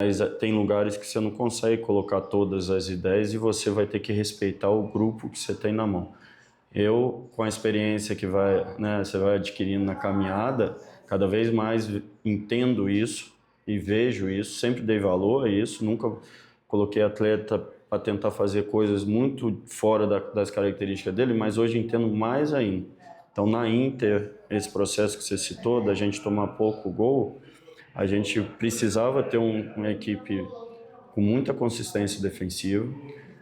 Mas tem lugares que você não consegue colocar todas as ideias e você vai ter que respeitar o grupo que você tem na mão. Eu, com a experiência que você vai adquirindo na caminhada, cada vez mais entendo isso e vejo isso, sempre dei valor a isso, nunca coloquei atleta para tentar fazer coisas muito fora das características dele, mas hoje entendo mais ainda. Então, na Inter, esse processo que você citou, da gente tomar pouco gol, a gente precisava ter uma equipe com muita consistência defensiva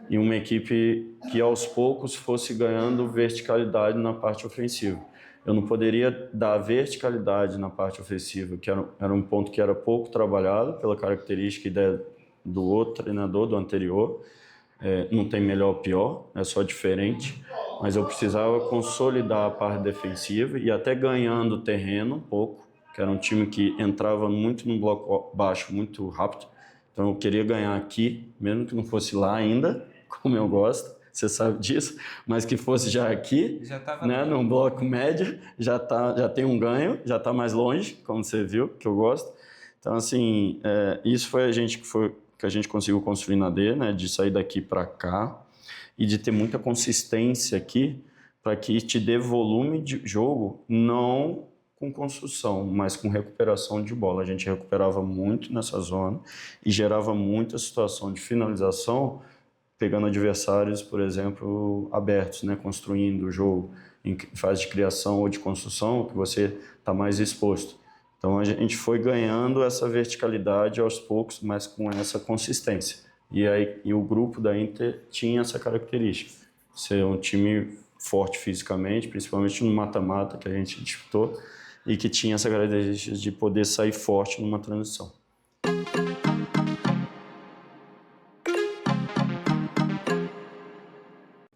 e uma equipe que aos poucos fosse ganhando verticalidade na parte ofensiva. Eu não poderia dar verticalidade na parte ofensiva, que era um ponto que era pouco trabalhado pela característica e ideia do outro treinador, do anterior. Não tem melhor ou pior, é só diferente, mas eu precisava consolidar a parte defensiva e até ganhando terreno um pouco, que era um time que entrava muito no bloco baixo muito rápido, então eu queria ganhar aqui, mesmo que não fosse lá ainda, como eu gosto, você sabe disso, mas que fosse já aqui, Já estava né, num bloco médio, já tem um ganho, já está mais longe, como você viu, que eu gosto. Então, assim, isso foi que a gente conseguiu construir na D, né, de sair daqui para cá e de ter muita consistência aqui para que te dê volume de jogo, não com construção, mas com recuperação de bola. A gente recuperava muito nessa zona e gerava muita situação de finalização, pegando adversários, por exemplo, abertos, né, construindo o jogo em fase de criação ou de construção, que você está mais exposto. Então a gente foi ganhando essa verticalidade aos poucos, mas com essa consistência. E o grupo da Inter tinha essa característica, ser um time forte fisicamente, principalmente no mata-mata que a gente disputou, e que tinha essa característica de poder sair forte numa transição.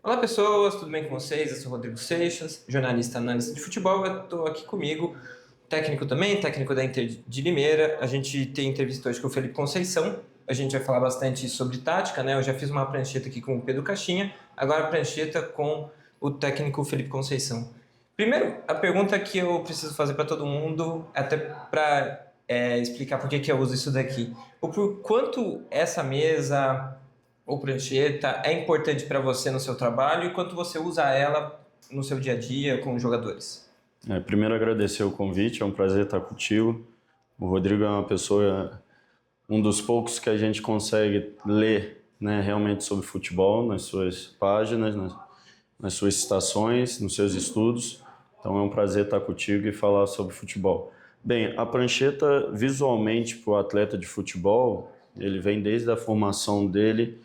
Olá pessoas, tudo bem com vocês? Eu sou o Rodrigo Seixas, jornalista analista de futebol. Eu estou aqui comigo, técnico também, técnico da Inter de Limeira. A gente tem entrevista hoje com o Felipe Conceição. A gente vai falar bastante sobre tática, né? Eu já fiz uma prancheta aqui com o Pedro Caixinha, agora a prancheta com o técnico Felipe Conceição. Primeiro, a pergunta que eu preciso fazer para todo mundo, até para explicar por que eu uso isso daqui. O por quanto essa mesa ou prancheta é importante para você no seu trabalho e quanto você usa ela no seu dia a dia com os jogadores. Primeiro agradecer o convite, é um prazer estar contigo. O Rodrigo é uma pessoa, um dos poucos que a gente consegue ler, né, realmente sobre futebol nas suas páginas, nas suas citações, nos seus estudos. Então é um prazer estar contigo e falar sobre futebol. Bem, a prancheta visualmente para o atleta de futebol, ele vem desde a formação dele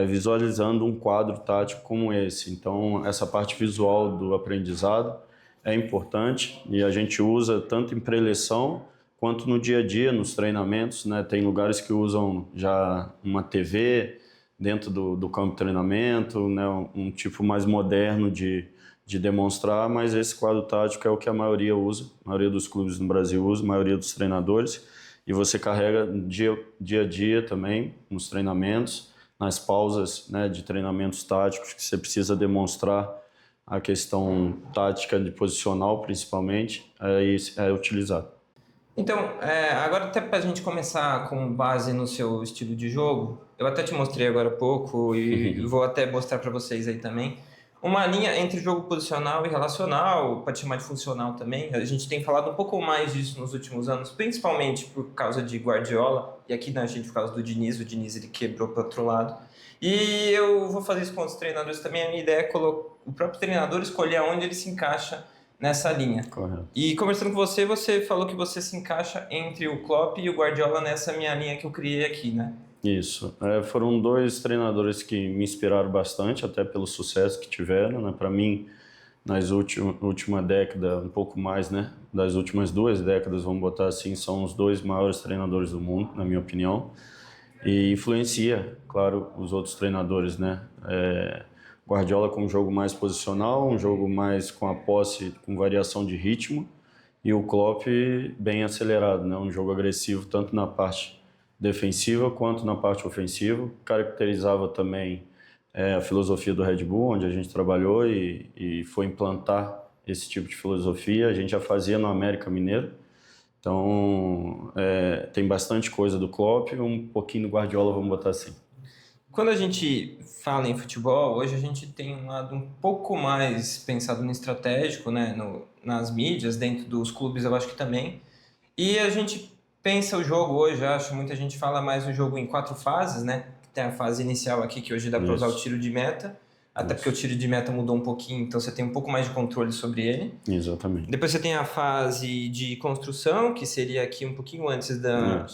visualizando um quadro tático como esse. Então essa parte visual do aprendizado é importante e a gente usa tanto em preleção quanto no dia a dia, nos treinamentos, né? Tem lugares que usam já uma TV dentro do campo de treinamento, né? Um tipo mais moderno de demonstrar, mas esse quadro tático é o que a maioria usa, a maioria dos clubes no Brasil usa, a maioria dos treinadores, e você carrega dia a dia também nos treinamentos, nas pausas, né, de treinamentos táticos que você precisa demonstrar a questão tática de posicional, principalmente, é utilizado. Então, agora até para a gente começar com base no seu estilo de jogo, eu até te mostrei agora há pouco e vou até mostrar para vocês aí também, uma linha entre jogo posicional e relacional, pode chamar de funcional também. A gente tem falado um pouco mais disso nos últimos anos, principalmente por causa de Guardiola, e aqui na gente por causa do Diniz. O Diniz ele quebrou para o outro lado. E eu vou fazer isso com os treinadores também. A minha ideia é o próprio treinador escolher onde ele se encaixa nessa linha. Correto. E conversando com você, você falou que você se encaixa entre o Klopp e o Guardiola nessa minha linha que eu criei aqui, né? Isso. Foram dois treinadores que me inspiraram bastante, até pelo sucesso que tiveram, né? Para mim, nas última década, um pouco mais, né? Das últimas 2 décadas, vamos botar assim, são os dois maiores treinadores do mundo, na minha opinião. E influencia, claro, os outros treinadores, né? Guardiola com um jogo mais posicional, um jogo mais com a posse, com variação de ritmo, e o Klopp bem acelerado, né? Um jogo agressivo tanto na parte defensiva quanto na parte ofensiva. Caracterizava também a filosofia do Red Bull, onde a gente trabalhou e foi implantar esse tipo de filosofia. A gente já fazia no América Mineiro, Então, tem bastante coisa do Klopp, um pouquinho do Guardiola, vamos botar assim. Quando a gente fala em futebol, hoje a gente tem um lado um pouco mais pensado no estratégico, né? Nas mídias, dentro dos clubes eu acho que também. E a gente pensa o jogo hoje, acho, muita gente fala mais o jogo em 4 fases, né? Tem a fase inicial aqui, que hoje dá para usar o tiro de meta, até porque o tiro de meta mudou um pouquinho, então você tem um pouco mais de controle sobre ele. Exatamente. Depois você tem a fase de construção, que seria aqui um pouquinho antes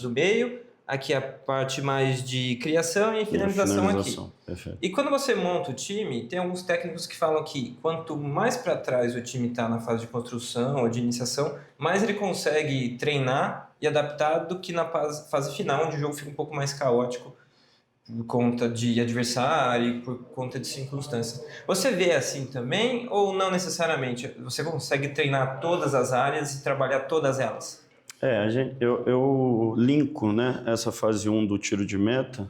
do meio. Aqui a parte mais de criação e finalização aqui. Perfeito. E quando você monta o time, tem alguns técnicos que falam que quanto mais para trás o time está na fase de construção ou de iniciação, mais ele consegue treinar e adaptar do que na fase final, onde o jogo fica um pouco mais caótico por conta de adversário e por conta de circunstâncias. Você vê assim também ou não necessariamente? Você consegue treinar todas as áreas e trabalhar todas elas? Eu linko, né, essa fase 1 do tiro de meta,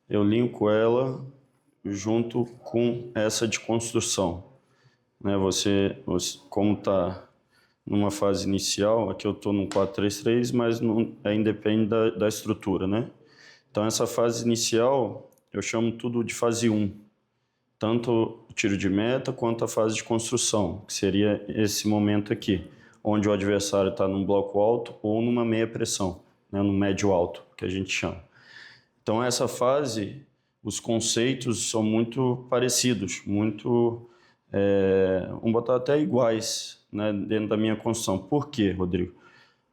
eu linko ela junto com essa de construção. Né, você como está numa fase inicial, aqui eu estou no 4-3-3, mas independe da estrutura, né? Então, essa fase inicial, eu chamo tudo de fase 1, tanto o tiro de meta quanto a fase de construção, que seria esse momento aqui, onde o adversário está num bloco alto ou numa meia pressão, né, no médio alto, que a gente chama. Então, essa fase, os conceitos são muito parecidos, vamos botar até iguais, né, dentro da minha construção. Por quê, Rodrigo?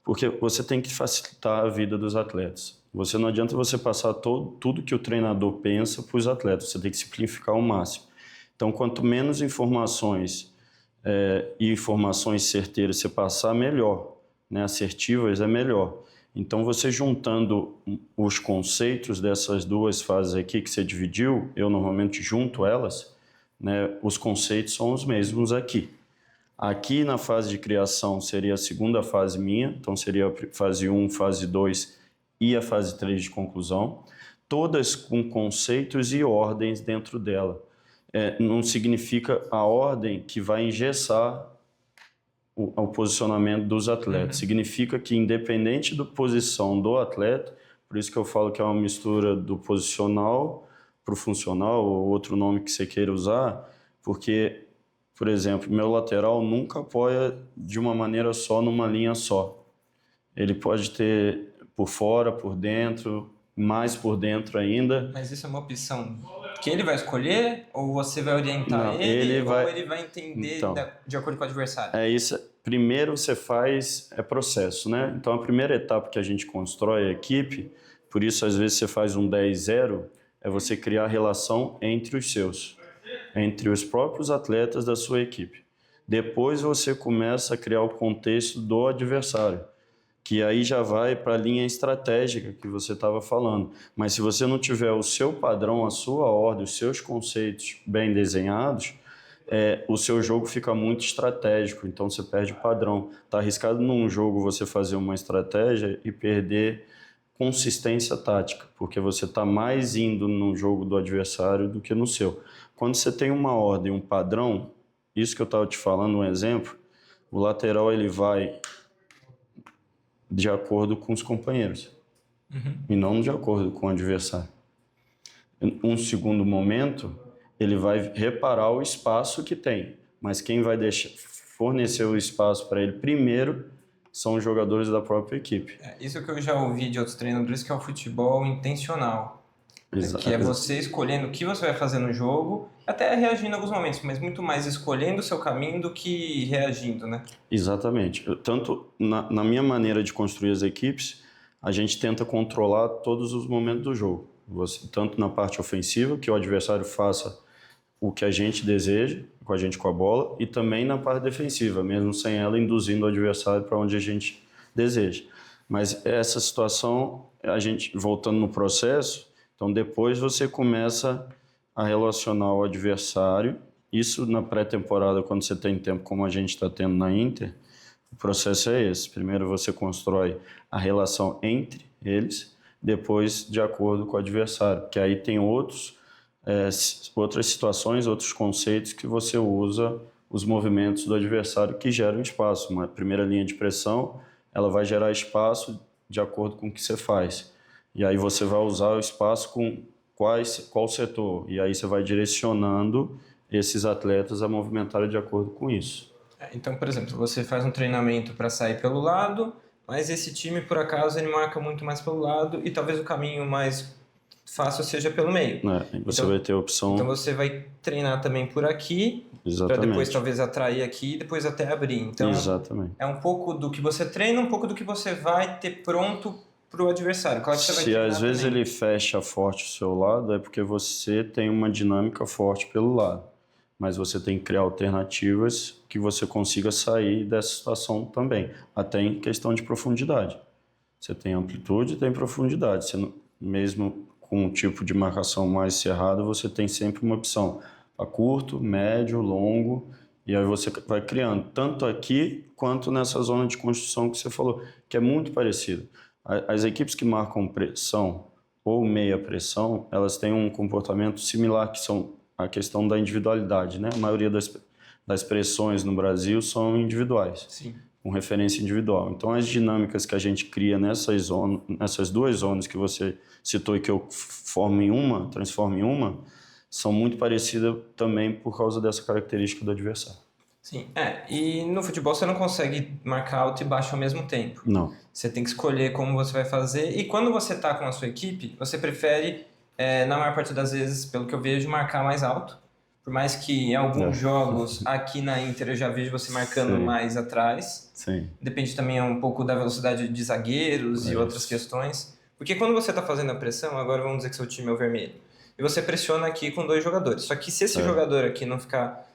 Porque você tem que facilitar a vida dos atletas. Não adianta você passar tudo que o treinador pensa para os atletas, você tem que simplificar ao máximo. Então, quanto menos informações e informações certeiras você passar, melhor, né? Assertivas é melhor. Então, você juntando os conceitos dessas duas fases aqui que você dividiu, eu normalmente junto elas, né? Os conceitos são os mesmos aqui. Aqui na fase de criação seria a segunda fase minha, então seria a fase 1, fase 2 e a fase 3 de conclusão, todas com conceitos e ordens dentro dela. Não significa a ordem que vai engessar o posicionamento dos atletas. Significa que, independente da posição do atleta, por isso que eu falo que é uma mistura do posicional para o funcional, ou outro nome que você queira usar, porque, por exemplo, meu lateral nunca apoia de uma maneira só, numa linha só. Ele pode ter por fora, por dentro, mais por dentro ainda. Mas isso é uma opção que ele vai escolher ou você vai orientar Não, ele ou ele vai entender então, de acordo com o adversário? É isso. Primeiro você faz processo, né? Então a primeira etapa que a gente constrói a equipe, por isso às vezes você faz um 10-0, é você criar a relação entre os seus, entre os próprios atletas da sua equipe. Depois você começa a criar o contexto do adversário, que aí já vai para a linha estratégica que você estava falando. Mas se você não tiver o seu padrão, a sua ordem, os seus conceitos bem desenhados, o seu jogo fica muito estratégico, então você perde o padrão. Está arriscado num jogo você fazer uma estratégia e perder consistência tática, porque você está mais indo no jogo do adversário do que no seu. Quando você tem uma ordem, um padrão, isso que eu estava te falando, um exemplo, o lateral ele vai de acordo com os companheiros e não de acordo com o adversário. Um segundo momento, ele vai reparar o espaço que tem, mas quem vai fornecer o espaço para ele primeiro são os jogadores da própria equipe. Isso que eu já ouvi de outros treinadores, que é o futebol intencional. Exato. Que é você escolhendo o que você vai fazer no jogo, até reagindo em alguns momentos, mas muito mais escolhendo o seu caminho do que reagindo, né? Exatamente. Tanto na minha maneira de construir as equipes, a gente tenta controlar todos os momentos do jogo. Tanto na parte ofensiva, que o adversário faça o que a gente deseja, com a bola, e também na parte defensiva, mesmo sem ela induzindo o adversário para onde a gente deseja. Mas essa situação, a gente voltando no processo, então depois você começa a relacionar o adversário. Isso na pré-temporada, quando você tem tempo, como a gente está tendo na Inter, o processo é esse. Primeiro você constrói a relação entre eles, depois de acordo com o adversário, que aí tem outras situações, outros conceitos que você usa os movimentos do adversário que geram espaço. Uma primeira linha de pressão, ela vai gerar espaço de acordo com o que você faz. E aí você vai usar o espaço com qual setor. E aí você vai direcionando esses atletas a movimentarem de acordo com isso. Então, por exemplo, você faz um treinamento para sair pelo lado, mas esse time, por acaso, ele marca muito mais pelo lado e talvez o caminho mais fácil seja pelo meio. Você vai ter a opção... Então você vai treinar também por aqui, para depois talvez atrair aqui e depois até abrir. Então, exatamente. É um pouco do que você treina, um pouco do que você vai ter pronto para o adversário. Claro que você vai Se às também. vezes ele fecha forte o seu lado, é porque você tem uma dinâmica forte pelo lado. Mas você tem que criar alternativas que você consiga sair dessa situação também. Até em questão de profundidade. Você tem amplitude e tem profundidade. Você, mesmo com um tipo de marcação mais cerrada, você tem sempre uma opção para curto, médio, longo, e aí você vai criando tanto aqui quanto nessa zona de construção que você falou, que é muito parecido. As equipes que marcam pressão ou meia pressão, elas têm um comportamento similar, que são a questão da individualidade, né? A maioria das pressões no Brasil são individuais. Sim. Com referência individual. Então, as dinâmicas que a gente cria nessas duas zonas que você citou e que eu transformo em uma, são muito parecidas também por causa dessa característica do adversário. Sim, e no futebol você não consegue marcar alto e baixo ao mesmo tempo. Não. Você tem que escolher como você vai fazer, e quando você está com a sua equipe, você prefere, na maior parte das vezes, pelo que eu vejo, marcar mais alto. Por mais que em alguns jogos, aqui na Inter, eu já vejo você marcando mais atrás. Sim. Depende também um pouco da velocidade de zagueiros e outras questões. Porque quando você está fazendo a pressão, agora vamos dizer que seu time é o vermelho, e você pressiona aqui com 2 jogadores. Só que se esse jogador aqui não ficar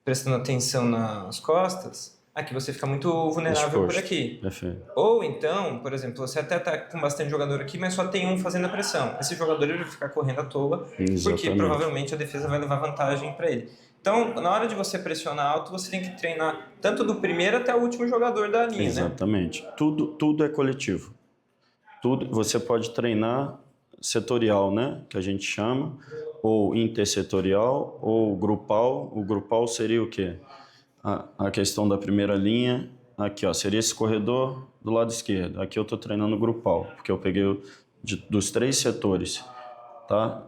prestando atenção nas costas, aqui você fica muito vulnerável por aqui. Perfeito. Ou então, por exemplo, você até está com bastante jogador aqui, mas só tem um fazendo a pressão. Esse jogador ele vai ficar correndo à toa, porque provavelmente a defesa vai levar vantagem para ele. Então, na hora de você pressionar alto, você tem que treinar tanto do primeiro até o último jogador da linha, Exatamente. Né? Tudo é coletivo. Você pode treinar setorial, né, que a gente chama, ou intersetorial, ou grupal. O grupal seria o quê? A questão da primeira linha, aqui ó, seria esse corredor do lado esquerdo. Aqui eu estou treinando grupal, porque eu peguei dos 3 setores, tá?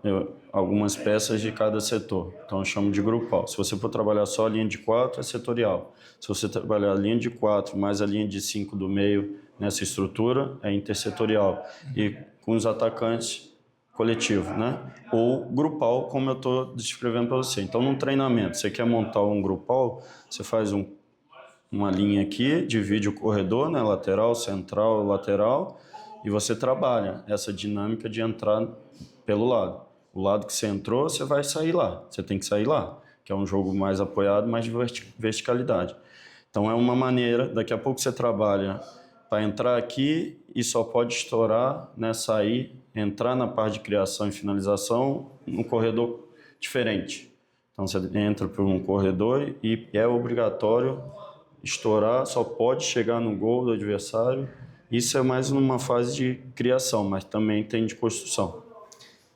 Algumas peças de cada setor, então eu chamo de grupal. Se você for trabalhar só a linha de 4, é setorial. Se você trabalhar a linha de 4 mais a linha de 5 do meio nessa estrutura, é intersetorial. E com os atacantes, coletivo, né? Ou grupal, como eu estou descrevendo para você. Então, num treinamento, você quer montar um grupal, você faz uma linha aqui, divide o corredor, né? Lateral, central, lateral, e você trabalha essa dinâmica de entrar pelo lado. O lado que você entrou, você vai sair lá. Você tem que sair lá, que é um jogo mais apoiado, mais de verticalidade. Então, é uma maneira, daqui a pouco você trabalha para entrar aqui e só pode estourar, né, sair, entrar na parte de criação e finalização num corredor diferente. Então você entra por um corredor e é obrigatório estourar, só pode chegar no gol do adversário. Isso é mais numa fase de criação, mas também tem de construção.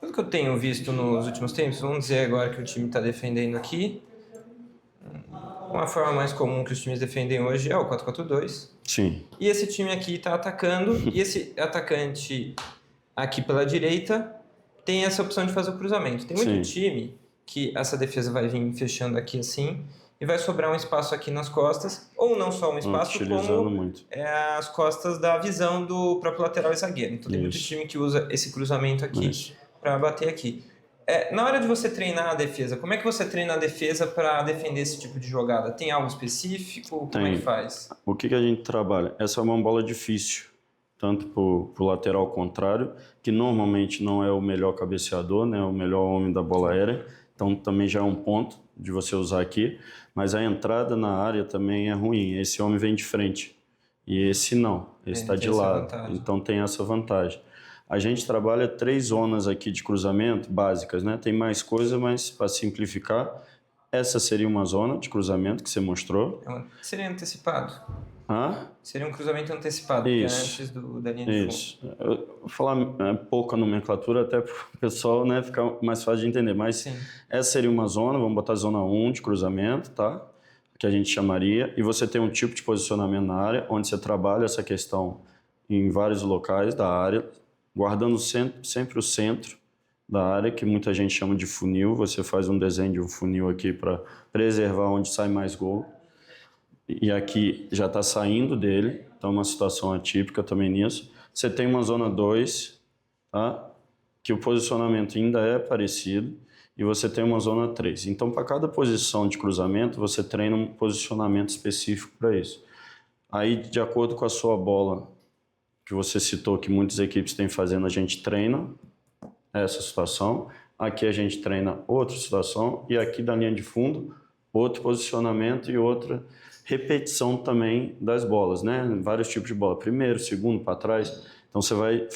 Pelo que eu tenho visto nos últimos tempos, vamos dizer agora que o time está defendendo aqui, uma forma mais comum que os times defendem hoje é o 4-4-2. Sim. E esse time aqui está atacando, e esse atacante aqui pela direita tem essa opção de fazer o cruzamento. Tem muito time que essa defesa vai vir fechando aqui assim, e vai sobrar um espaço aqui nas costas, ou não só um espaço, como as costas da visão do próprio lateral e zagueiro. Então tem muito time que usa esse cruzamento aqui para bater aqui. Na hora de você treinar a defesa, como é que você treina a defesa para defender esse tipo de jogada? Tem algo específico? Como é que faz? O que a gente trabalha? Essa é uma bola difícil, tanto para o lateral contrário, que normalmente não é o melhor cabeceador, né, o melhor homem da bola aérea, então também já é um ponto de você usar aqui, mas a entrada na área também é ruim, esse homem vem de frente, e esse não, esse está de lado, então tem essa vantagem. A gente trabalha 3 zonas aqui de cruzamento básicas, né? Tem mais coisa, mas para simplificar, essa seria uma zona de cruzamento que você mostrou. Seria antecipado. Seria um cruzamento antecipado, que é antes da linha de fundo. Isso. Eu vou falar pouca nomenclatura, até para o pessoal, né, ficar mais fácil de entender. Mas essa seria uma zona, vamos botar zona 1 de cruzamento, tá? que a gente chamaria, e você tem um tipo de posicionamento na área, onde você trabalha essa questão em vários locais da área, guardando sempre o centro da área, que muita gente chama de funil. Você faz um desenho de um funil aqui para preservar onde sai mais gol, e aqui já está saindo dele, então é uma situação atípica também nisso. Você tem uma zona 2, tá? Que o posicionamento ainda é parecido, e você tem uma zona 3. Então, para cada posição de cruzamento, você treina um posicionamento específico para isso. Aí, de acordo com a sua bola, que você citou, que muitas equipes têm fazendo, a gente treina essa situação. Aqui a gente treina outra situação, e aqui da linha de fundo, outro posicionamento e outra repetição também das bolas, né? Vários tipos de bola. Primeiro, segundo, para trás. Então, você vai...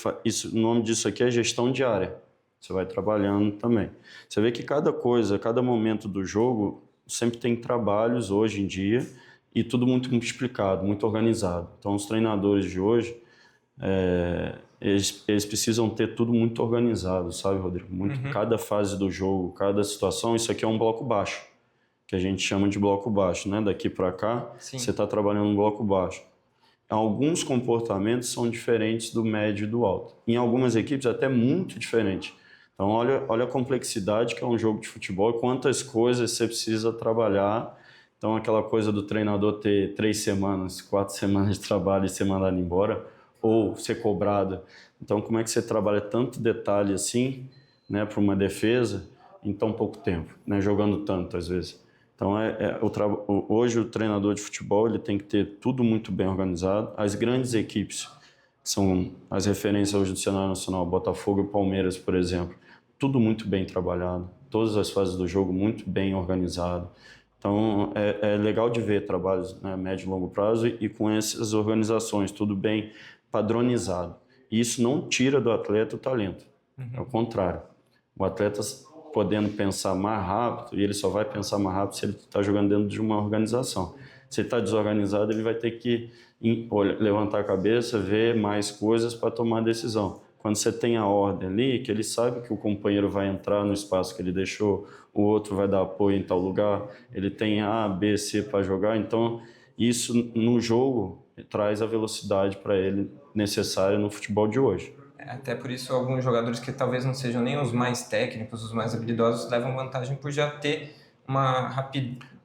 o nome disso aqui é gestão de área. Você vai trabalhando também. Você vê que cada coisa, cada momento do jogo, sempre tem trabalhos hoje em dia, e tudo muito explicado, muito organizado. Então, os treinadores de hoje, eles precisam ter tudo muito organizado, sabe, Rodrigo? Cada fase do jogo, cada situação. Isso aqui é um bloco baixo, que a gente chama de bloco baixo, né? Daqui para cá, Sim. você está trabalhando um bloco baixo. Alguns comportamentos são diferentes do médio e do alto. Em algumas equipes, até muito diferente. Então, olha a complexidade que é um jogo de futebol e quantas coisas você precisa trabalhar. Então, aquela coisa do treinador ter 3 semanas, 4 semanas de trabalho e ser mandado embora, ou ser cobrado. Então, como é que você trabalha tanto detalhe assim, né, para uma defesa em tão pouco tempo, né, jogando tanto às vezes? Então, hoje o treinador de futebol ele tem que ter tudo muito bem organizado. As grandes equipes, que são as referências hoje do cenário nacional, Botafogo e Palmeiras, por exemplo, tudo muito bem trabalhado, todas as fases do jogo muito bem organizado. Então, é legal de ver trabalhos, né, médio e longo prazo, e com essas organizações, tudo bem padronizado. E isso não tira do atleta o talento, é o contrário. O atleta podendo pensar mais rápido, e ele só vai pensar mais rápido se ele está jogando dentro de uma organização. Se ele está desorganizado, ele vai ter que levantar a cabeça, ver mais coisas para tomar a decisão. Quando você tem a ordem ali, que ele sabe que o companheiro vai entrar no espaço que ele deixou, o outro vai dar apoio em tal lugar, ele tem A, B, C para jogar, então isso no jogo traz a velocidade para ele necessária no futebol de hoje. Até por isso, alguns jogadores que talvez não sejam nem os mais técnicos, os mais habilidosos, levam vantagem por já ter uma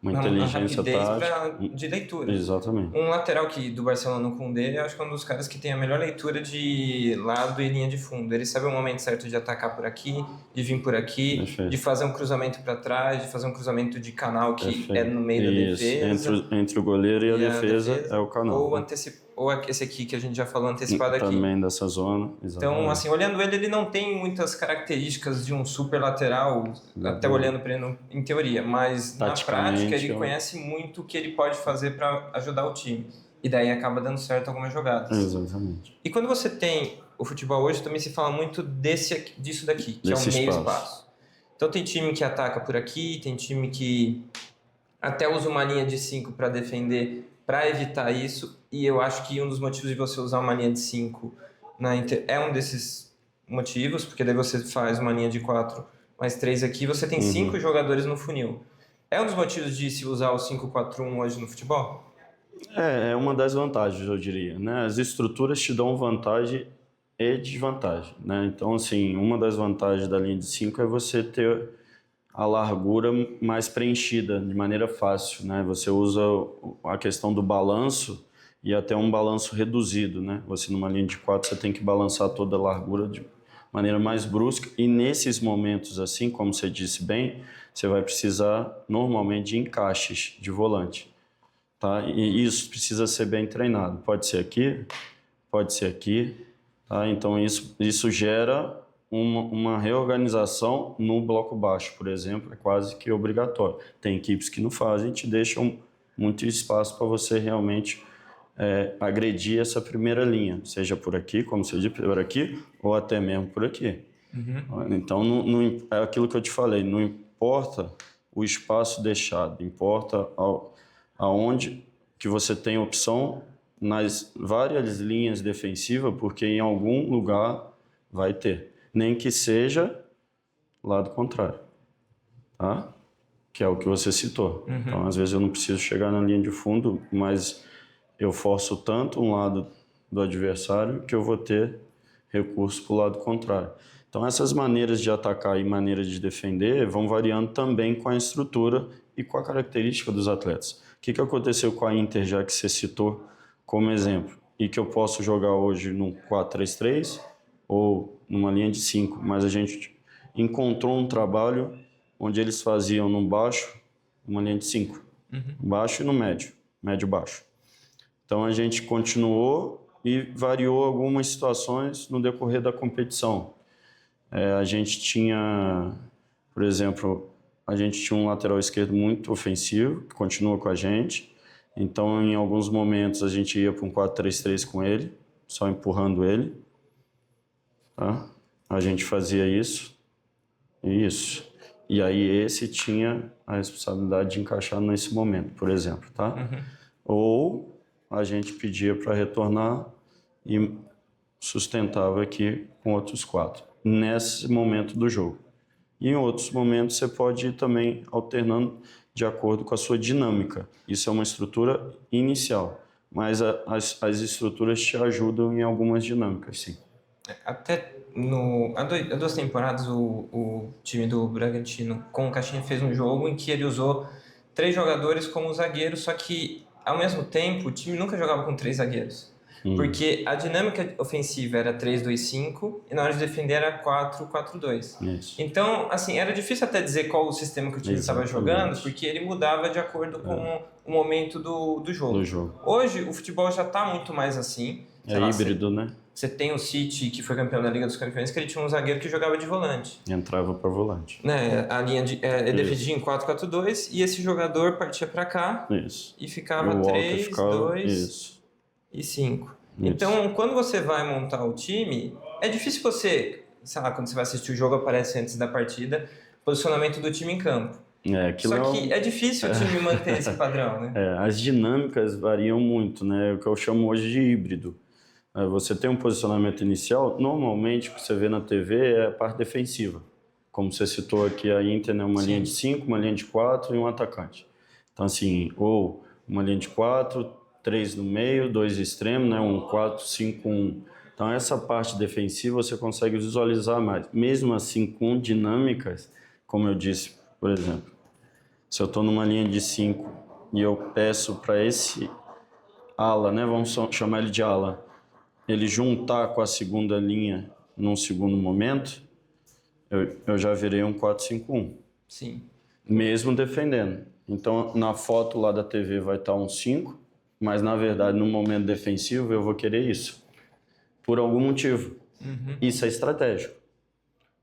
inteligência tática de leitura. Exatamente. Um lateral do Barcelona, o Koundé, eu acho que é um dos caras que tem a melhor leitura de lado e linha de fundo. Ele sabe o momento certo de atacar por aqui, de vir por aqui, Perfeito. de fazer um cruzamento para trás, de fazer um cruzamento de canal que Perfeito. é no meio da defesa. Entre o goleiro e a defesa é o canal. Ou esse aqui que a gente já falou antecipado aqui. Também dessa zona, exatamente. Então, assim, olhando ele não tem muitas características de um super lateral, até olhando para ele em teoria, mas na prática ele conhece muito o que ele pode fazer para ajudar o time. E daí acaba dando certo algumas jogadas. Exatamente. E quando você tem o futebol hoje, também se fala muito disso daqui, que é o meio espaço. Então tem time que ataca por aqui, tem time que até usa uma linha de 5 para defender, para evitar isso. E eu acho que um dos motivos de você usar uma linha de 5 é um desses motivos, porque daí você faz uma linha de 4 mais 3 aqui, você tem 5 jogadores no funil. É um dos motivos de se usar o 5-4-1 hoje no futebol? É uma das vantagens, eu diria, né? As estruturas te dão vantagem e desvantagem, né? Então, assim, uma das vantagens da linha de 5 é você ter a largura mais preenchida de maneira fácil, né? Você usa a questão do balanço e até um balanço reduzido, né? Você numa linha de 4 você tem que balançar toda a largura de maneira mais brusca, e nesses momentos assim, como você disse bem, você vai precisar normalmente de encaixes de volante, tá? E isso precisa ser bem treinado. Pode ser aqui, tá? Então isso gera uma reorganização no bloco baixo, por exemplo, é quase que obrigatório. Tem equipes que não fazem, te deixam muito espaço para você realmente agredir essa primeira linha, seja por aqui, como você disse, por aqui, ou até mesmo por aqui. Então, é aquilo que eu te falei, não importa o espaço deixado, importa aonde que você tem opção nas várias linhas defensivas, porque em algum lugar vai ter, nem que seja lado contrário, tá? que é o que você citou. Então, às vezes eu não preciso chegar na linha de fundo, mas eu forço tanto um lado do adversário que eu vou ter recurso para o lado contrário. Então, essas maneiras de atacar e maneiras de defender vão variando também com a estrutura e com a característica dos atletas. O que aconteceu com a Inter, já que você citou como exemplo, e que eu posso jogar hoje no 4-3-3 ou numa linha de 5, mas a gente encontrou um trabalho onde eles faziam no baixo uma linha de 5, baixo e no médio, médio-baixo. Então a gente continuou e variou algumas situações no decorrer da competição. A gente tinha, por exemplo, a gente tinha um lateral esquerdo muito ofensivo, que continua com a gente. Então, em alguns momentos, a gente ia para um 4-3-3 com ele, só empurrando ele. Tá? A gente fazia isso. E aí esse tinha a responsabilidade de encaixar nesse momento, por exemplo. Tá? Ou a gente pedia para retornar e sustentava aqui com outros 4, nesse momento do jogo. E em outros momentos você pode ir também alternando de acordo com a sua dinâmica. Isso é uma estrutura inicial, mas as estruturas te ajudam em algumas dinâmicas, sim. Até há 2 temporadas o time do Bragantino com o Caixinha fez um jogo em que ele usou 3 jogadores como zagueiros, só que ao mesmo tempo o time nunca jogava com 3 zagueiros. Porque a dinâmica ofensiva era 3-2-5 e na hora de defender era 4-4-2. Então, assim, era difícil até dizer qual o sistema que o time estava jogando, porque ele mudava de acordo com o momento do jogo. Hoje, o futebol já está muito mais assim. Híbrido, né? Você tem o City, que foi campeão da Liga dos Campeões, que ele tinha um zagueiro que jogava de volante. Entrava para volante. Né? A linha ele defendia em 4-4-2 e esse jogador partia para cá e ficava 3, 2... e 5. Então, quando você vai montar o time, é difícil você, sei lá, quando você vai assistir o jogo, aparece antes da partida, posicionamento do time em campo. Só que é difícil o time manter esse padrão, né? As dinâmicas variam muito, né? O que eu chamo hoje de híbrido. Você tem um posicionamento inicial, normalmente o que você vê na TV é a parte defensiva. Como você citou aqui, a Inter é uma linha de 5, uma linha de 4 e um atacante. Então, assim, ou uma linha de 4, 3 no meio, 2 extremos, né? Um 4-5-1. Então, essa parte defensiva você consegue visualizar mais. Mesmo assim, com dinâmicas, como eu disse, por exemplo, se eu estou numa linha de 5 e eu peço para esse ala, né? Vamos chamar ele de ala, ele juntar com a segunda linha num segundo momento, eu já virei um 4-5-1. Sim. Mesmo defendendo. Então, na foto lá da TV vai estar um 5, mas na verdade no momento defensivo eu vou querer isso por algum motivo. Isso é estratégico,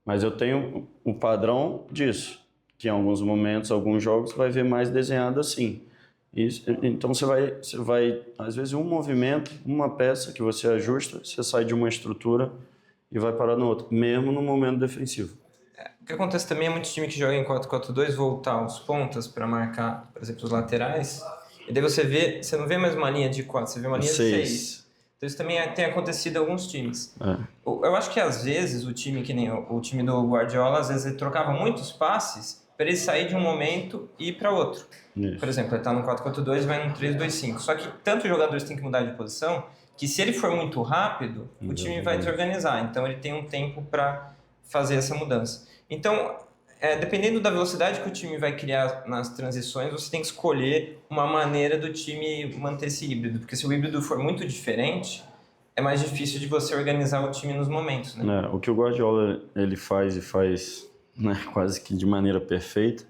mas eu tenho o padrão disso, que em alguns momentos, alguns jogos vai ver mais desenhado assim. Então você vai às vezes um movimento, uma peça que você ajusta, você sai de uma estrutura e vai parar no outro, mesmo no momento defensivo. O que acontece também é muito time que joga em 4-4-2 voltar os pontas para marcar, por exemplo, os laterais. E daí você não vê mais uma linha de 4, você vê uma linha de 6. Então isso também tem acontecido em alguns times. Eu acho que às vezes o time, que nem o time do Guardiola, às vezes ele trocava muitos passes para ele sair de um momento e ir para outro. Por exemplo, ele está no 4-4-2 e vai no 3-2-5. Só que tantos jogadores têm que mudar de posição que se ele for muito rápido, o time vai desorganizar. Então ele tem um tempo para fazer essa mudança. Então, dependendo da velocidade que o time vai criar nas transições, você tem que escolher uma maneira do time manter esse híbrido. Porque se o híbrido for muito diferente, é mais difícil de você organizar o time nos momentos, né? O que o Guardiola ele faz, né, quase que de maneira perfeita,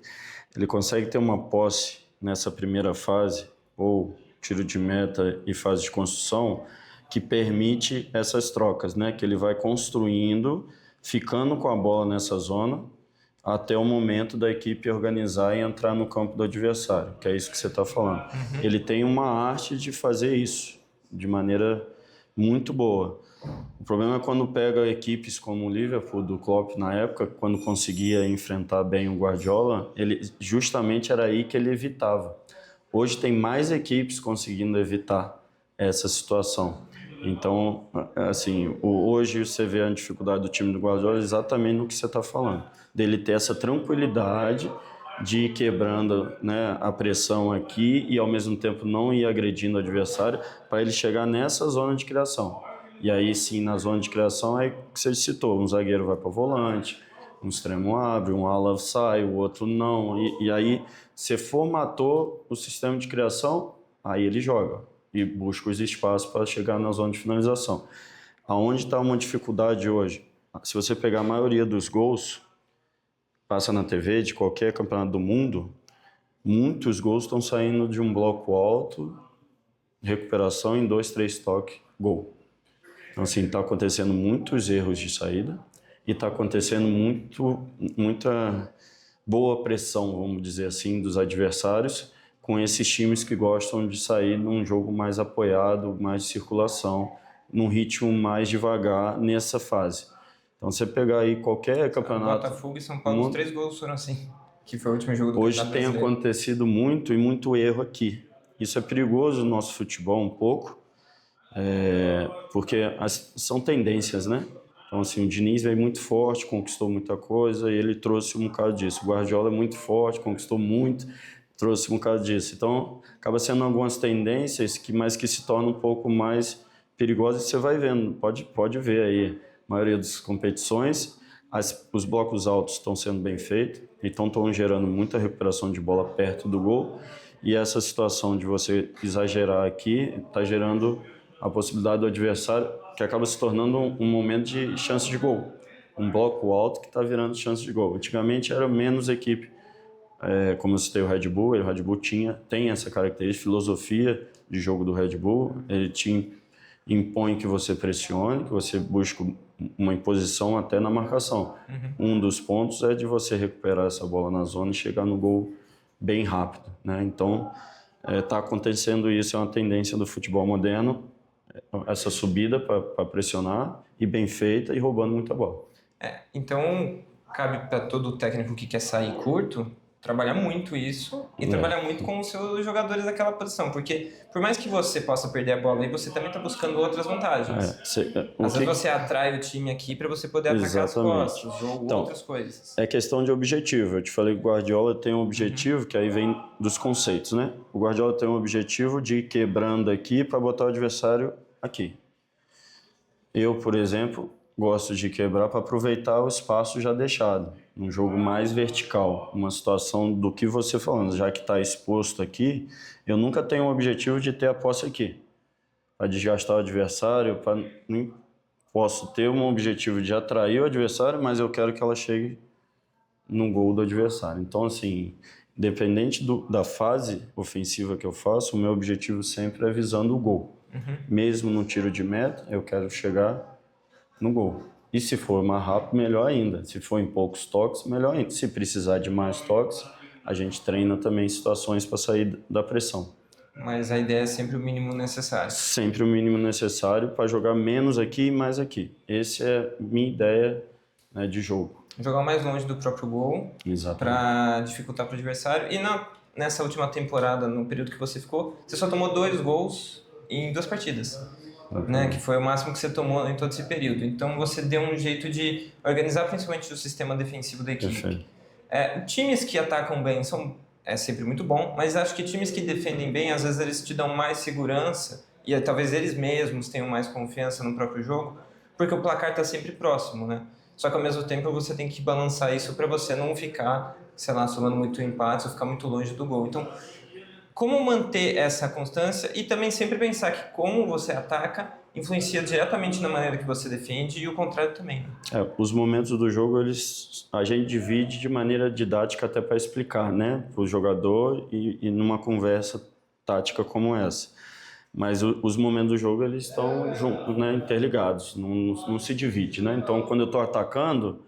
ele consegue ter uma posse nessa primeira fase, ou tiro de meta e fase de construção, que permite essas trocas, né? Que ele vai construindo, ficando com a bola nessa zona, até o momento da equipe organizar e entrar no campo do adversário, que é isso que você está falando. Ele tem uma arte de fazer isso de maneira muito boa. O problema é quando pega equipes como o Liverpool, do Klopp na época, quando conseguia enfrentar bem o Guardiola, justamente era aí que ele evitava. Hoje tem mais equipes conseguindo evitar essa situação. Então, assim, hoje você vê a dificuldade do time do Guardiola exatamente no que você está falando, dele ter essa tranquilidade de ir quebrando, né, a pressão aqui e ao mesmo tempo não ir agredindo o adversário para ele chegar nessa zona de criação. E aí sim, na zona de criação é que você citou, um zagueiro vai para o volante, um extremo abre, um ala sai, o outro não. E aí você formatou o sistema de criação, aí ele joga e busca os espaços para chegar na zona de finalização. Aonde está uma dificuldade hoje? Se você pegar a maioria dos gols, passa na TV de qualquer campeonato do mundo, muitos gols estão saindo de um bloco alto, recuperação em 2, 3 toques, gol. Então, assim, está acontecendo muitos erros de saída e está acontecendo muita boa pressão, vamos dizer assim, dos adversários com esses times que gostam de sair num jogo mais apoiado, mais de circulação, num ritmo mais devagar nessa fase. Então, você pegar aí qualquer campeonato... Botafogo e São Paulo, os 3 gols foram assim, que foi o último jogo do Hoje Campeonato tem Brasileiro. acontecido muito erro aqui. Isso é perigoso no nosso futebol um pouco, porque são tendências, né? Então, assim, o Diniz veio muito forte, conquistou muita coisa e ele trouxe um bocado disso. O Guardiola é muito forte, conquistou muito, trouxe um bocado disso. Então, acaba sendo algumas tendências mas que se tornam um pouco mais perigosas. Você vai vendo, pode ver aí, a maioria das competições, os blocos altos estão sendo bem feitos, então estão gerando muita recuperação de bola perto do gol. E essa situação de você exagerar aqui está gerando a possibilidade do adversário, que acaba se tornando um momento de chance de gol. Um bloco alto que está virando chance de gol. Antigamente era menos equipe. Como eu citei o Red Bull, o Red Bull tem essa característica, filosofia de jogo do Red Bull. Ele te impõe que você pressione, que você busque uma imposição até na marcação. Um dos pontos é de você recuperar essa bola na zona e chegar no gol bem rápido, né? Então, está acontecendo isso, é uma tendência do futebol moderno, essa subida para pressionar e bem feita e roubando muita bola. Então, cabe para todo técnico que quer sair curto trabalhar muito isso e trabalhar muito com os seus jogadores daquela posição, porque por mais que você possa perder a bola aí, você também está buscando outras vantagens. Às vezes você atrai o time aqui para você poder atacar as costas ou então, outras coisas. É questão de objetivo. Eu te falei que o Guardiola tem um objetivo, que aí vem dos conceitos, né? O Guardiola tem um objetivo de ir quebrando aqui para botar o adversário aqui. Eu, por exemplo, gosto de quebrar para aproveitar o espaço já deixado. Um jogo mais vertical, uma situação do que você falando, já que está exposto aqui, eu nunca tenho o objetivo de ter a posse aqui. Para desgastar o adversário, posso ter um objetivo de atrair o adversário, mas eu quero que ela chegue no gol do adversário. Então, assim, independente da fase ofensiva que eu faço, o meu objetivo sempre é visando o gol. Mesmo no tiro de meta, eu quero chegar no gol. E se for mais rápido, melhor ainda. Se for em poucos toques, melhor ainda. Se precisar de mais toques, a gente treina também situações para sair da pressão. Mas a ideia é sempre o mínimo necessário. Sempre o mínimo necessário para jogar menos aqui e mais aqui. Essa é a minha ideia, né, de jogo. Jogar mais longe do próprio gol para dificultar para o adversário. E nessa última temporada, no período que você ficou, você só tomou 2 gols em 2 partidas. Né, que foi o máximo que você tomou em todo esse período. Então você deu um jeito de organizar principalmente o sistema defensivo da equipe. Times que atacam bem é sempre muito bom, mas acho que times que defendem bem, às vezes eles te dão mais segurança e talvez eles mesmos tenham mais confiança no próprio jogo, porque o placar está sempre próximo, né? Só que ao mesmo tempo você tem que balançar isso para você não ficar, sei lá, somando muito empate ou ficar muito longe do gol. Então, como manter essa constância e também sempre pensar que como você ataca influencia diretamente na maneira que você defende e o contrário também. Os momentos do jogo a gente divide de maneira didática até para explicar, né, para o jogador e numa conversa tática como essa. Mas os momentos do jogo eles estão juntos, né, interligados, não se divide, né? Então quando eu estou atacando,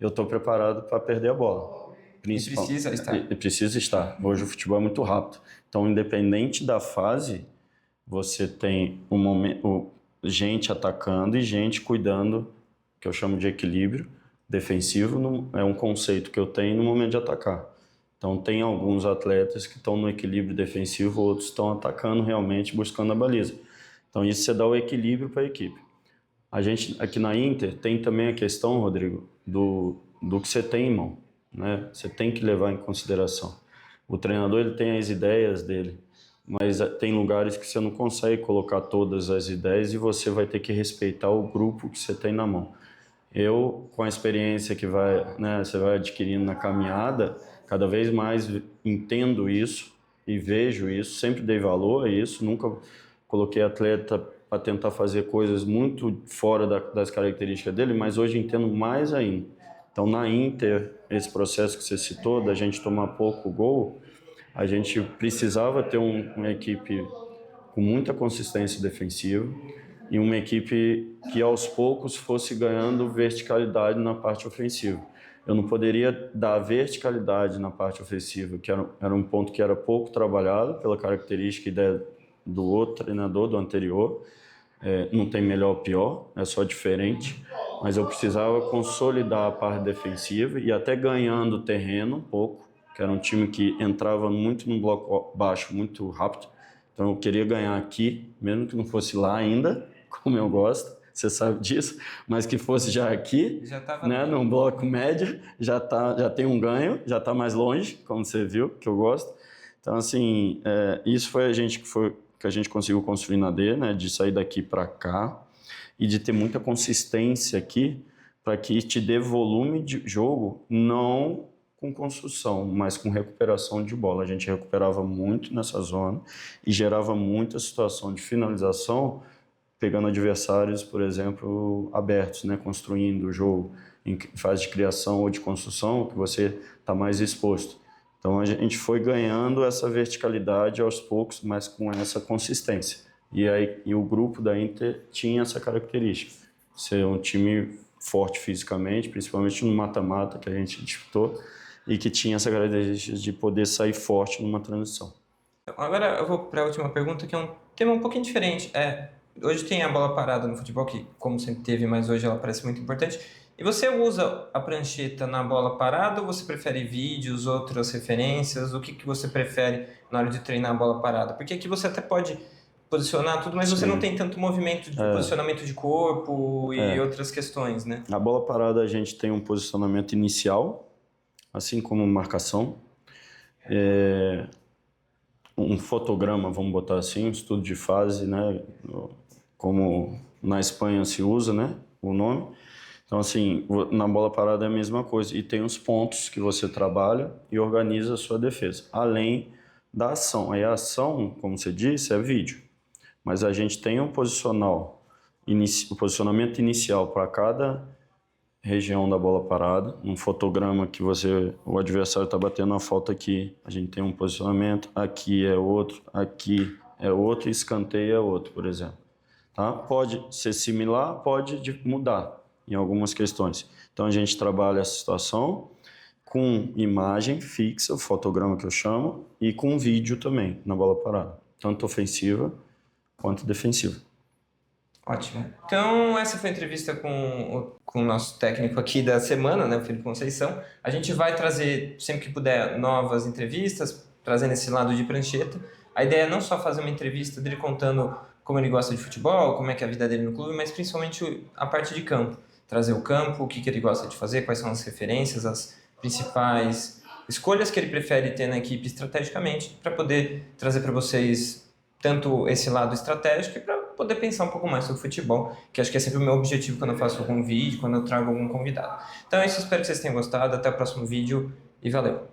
eu estou preparado para perder a bola. Precisa estar. Precisa estar. Hoje o futebol é muito rápido. Então, independente da fase, você tem gente atacando e gente cuidando, que eu chamo de equilíbrio defensivo, é um conceito que eu tenho no momento de atacar. Então, tem alguns atletas que estão no equilíbrio defensivo, outros estão atacando realmente, buscando a baliza. Então, isso você dá o equilíbrio para a equipe. A gente, aqui na Inter, tem também a questão, Rodrigo, do que você tem em mão. né? Você tem que levar em consideração. O treinador ele tem as ideias dele, mas tem lugares que você não consegue colocar todas as ideias e você vai ter que respeitar o grupo que você tem na mão. Eu, com a experiência que você vai adquirindo na caminhada, cada vez mais entendo isso e vejo isso, sempre dei valor a isso, nunca coloquei atleta para tentar fazer coisas muito fora das características dele, mas hoje entendo mais ainda. Então, na Inter, esse processo que você citou, da gente tomar pouco gol, a gente precisava ter uma equipe com muita consistência defensiva e uma equipe que aos poucos fosse ganhando verticalidade na parte ofensiva. Eu não poderia dar verticalidade na parte ofensiva, que era um ponto que era pouco trabalhado pela característica e ideia do outro treinador, do anterior. Não tem melhor ou pior, é só diferente, mas eu precisava consolidar a parte defensiva e até ganhando terreno um pouco, que era um time que entrava muito no bloco baixo, muito rápido. Então eu queria ganhar aqui, mesmo que não fosse lá ainda, como eu gosto, você sabe disso, mas que fosse já aqui, né, num bloco médio, já tem um ganho, já está mais longe, como você viu, que eu gosto. Então, assim, isso foi que a gente conseguiu construir na D, né, de sair daqui para cá e de ter muita consistência aqui para que te dê volume de jogo, não com construção, mas com recuperação de bola. A gente recuperava muito nessa zona e gerava muita situação de finalização, pegando adversários, por exemplo, abertos, né, construindo o jogo em fase de criação ou de construção, que você está mais exposto. Então a gente foi ganhando essa verticalidade aos poucos, mas com essa consistência. E o grupo da Inter tinha essa característica, ser um time forte fisicamente, principalmente no mata-mata que a gente disputou, e que tinha essa característica de poder sair forte numa transição. Agora eu vou para a última pergunta, que é um tema um pouquinho diferente. Hoje tem a bola parada no futebol, que como sempre teve, mas hoje ela parece muito importante. E você usa a prancheta na bola parada ou você prefere vídeos, outras referências? O que você prefere na hora de treinar a bola parada? Porque aqui você até pode posicionar tudo, mas você não tem tanto movimento de posicionamento de corpo e outras questões, né? Na bola parada a gente tem um posicionamento inicial, assim como marcação. Um fotograma, vamos botar assim, um estudo de fase, né? Como na Espanha se usa, né? O nome. Então, assim, na bola parada é a mesma coisa. E tem os pontos que você trabalha e organiza a sua defesa, além da ação. Aí a ação, como você disse, é vídeo. Mas a gente tem um posicionamento inicial para cada região da bola parada, um fotograma que o adversário está batendo a falta aqui, a gente tem um posicionamento, aqui é outro e escanteio é outro, por exemplo. Tá? Pode ser similar, pode mudar em algumas questões. Então a gente trabalha essa situação com imagem fixa, o fotograma que eu chamo, e com vídeo também na bola parada, tanto ofensiva quanto defensiva. Ótimo. Então, essa foi a entrevista com o nosso técnico aqui da semana, né, o Felipe Conceição. A gente vai trazer, sempre que puder, novas entrevistas, trazendo esse lado de prancheta. A ideia é não só fazer uma entrevista dele contando como ele gosta de futebol, como é que é a vida dele no clube, mas principalmente a parte de campo. Trazer o campo, o que ele gosta de fazer, quais são as referências, as principais escolhas que ele prefere ter na equipe estrategicamente, para poder trazer para vocês tanto esse lado estratégico e para poder pensar um pouco mais sobre futebol, que acho que é sempre o meu objetivo quando eu faço algum vídeo, quando eu trago algum convidado. Então é isso, espero que vocês tenham gostado, até o próximo vídeo e valeu!